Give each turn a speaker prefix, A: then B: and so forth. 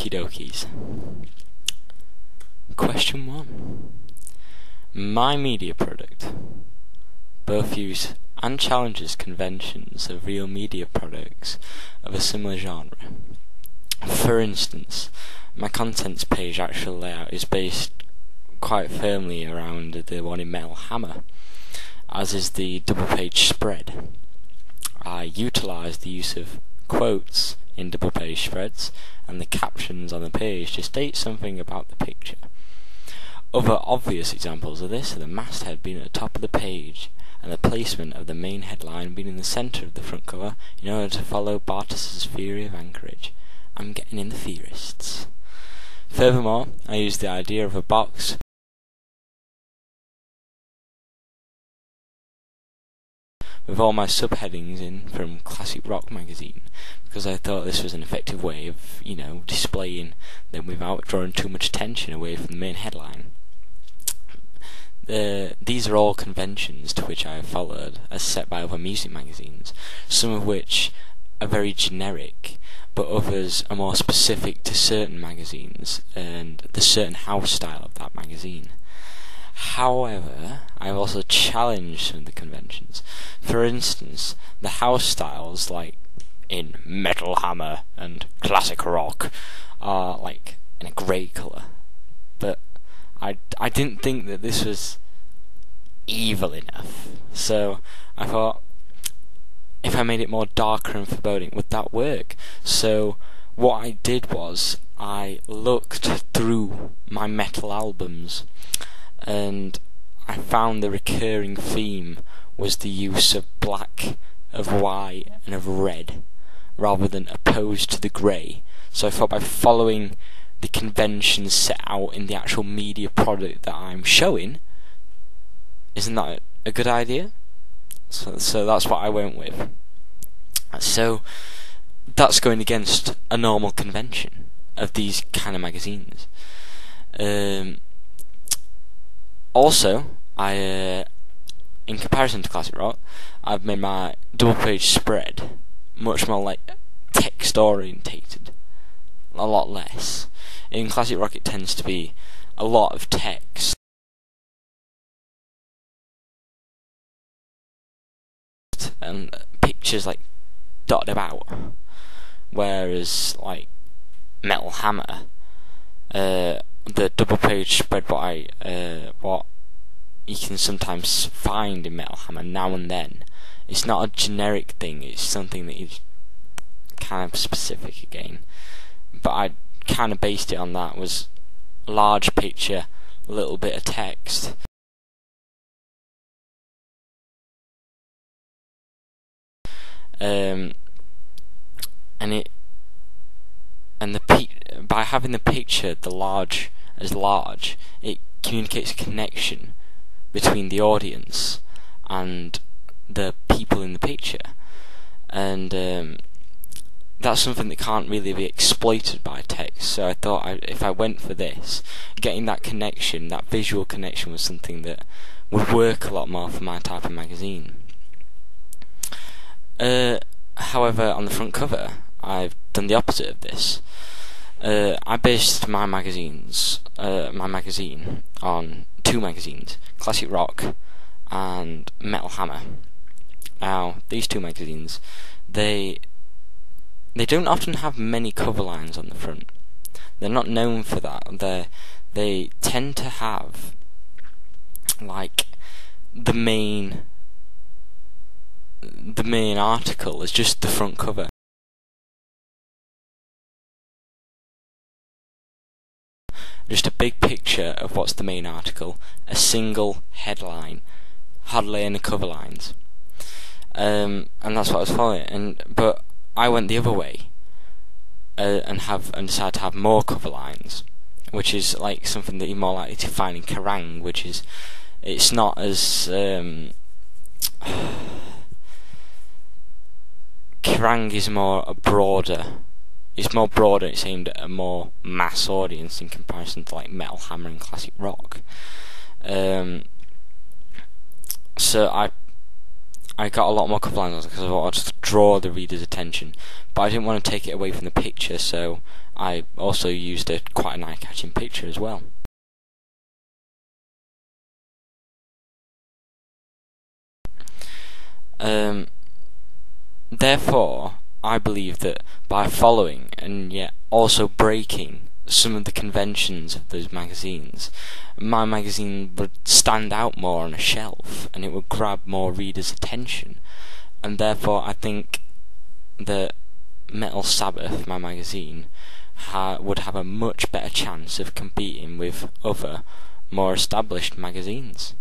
A: Okie dokies. Question 1. My media product both use and challenges conventions of real media products of a similar genre. For instance, my contents page actual layout is based quite firmly around the one in Metal Hammer, as is the double page spread. I utilise the use of quotes in double page spreads and the captions on the page to state something about the picture. Other obvious examples of this are the masthead being at the top of the page and the placement of the main headline being in the centre of the front cover in order to follow Bartas's theory of anchorage. I'm getting in the theorists. Furthermore, I use the idea of a box with all my subheadings in from Classic Rock magazine, because I thought this was an effective way of, displaying them without drawing too much attention away from the main headline. These are all conventions to which I have followed as set by other music magazines, some of which are very generic, but others are more specific to certain magazines and the certain house style of that magazine. However, I've also challenged some of the conventions. For instance, the house styles, like in Metal Hammer and Classic Rock, are like in a grey colour. But I didn't think that this was evil enough. So I thought, if I made it more darker and foreboding, would that work? So what I did was, I looked through my metal albums, and I found the recurring theme was the use of black, of white, and of red, rather than opposed to the grey. So I thought, by following the conventions set out in the actual media product that I'm showing, isn't that a good idea? So that's what I went with. So that's going against a normal convention of these kind of magazines. Also, in comparison to Classic Rock, I've made my double page spread much more like text orientated, a lot less. In Classic Rock it tends to be a lot of text and pictures like dotted about, whereas like Metal Hammer, the double page spread, what you can sometimes find in Metal Hammer now and then, it's not a generic thing, it's something that is kind of specific again. But I kind of based it on that, was large picture, a little bit of text. By having the picture as large, it communicates a connection between the audience and the people in the picture, and that's something that can't really be exploited by text. So I thought, if I went for this, getting that connection, that visual connection, was something that would work a lot more for my type of magazine. However, on the front cover, I've done the opposite of this. I based my magazine on two magazines, Classic Rock and Metal Hammer. Now, these two magazines, they don't often have many cover lines on the front. They're not known for that. They tend to have like the main article is just the front cover. Just a big picture of what's the main article, a single headline, hardly any cover lines, and that's what I was following. But I went the other way, and decided to have more cover lines, which is like something that you're more likely to find in Kerrang, which is, it's not as Kerrang is more broader, it's aimed at a more mass audience in comparison to like Metal Hammer and Classic Rock. So I got a lot more couple lines because I wanted to draw the reader's attention, but I didn't want to take it away from the picture, so I also used quite an eye-catching picture as well. Therefore, I believe that by following and yet also breaking some of the conventions of those magazines, my magazine would stand out more on a shelf and it would grab more readers' attention. And therefore, I think that Metal Sabbath, my magazine, would have a much better chance of competing with other, more established magazines.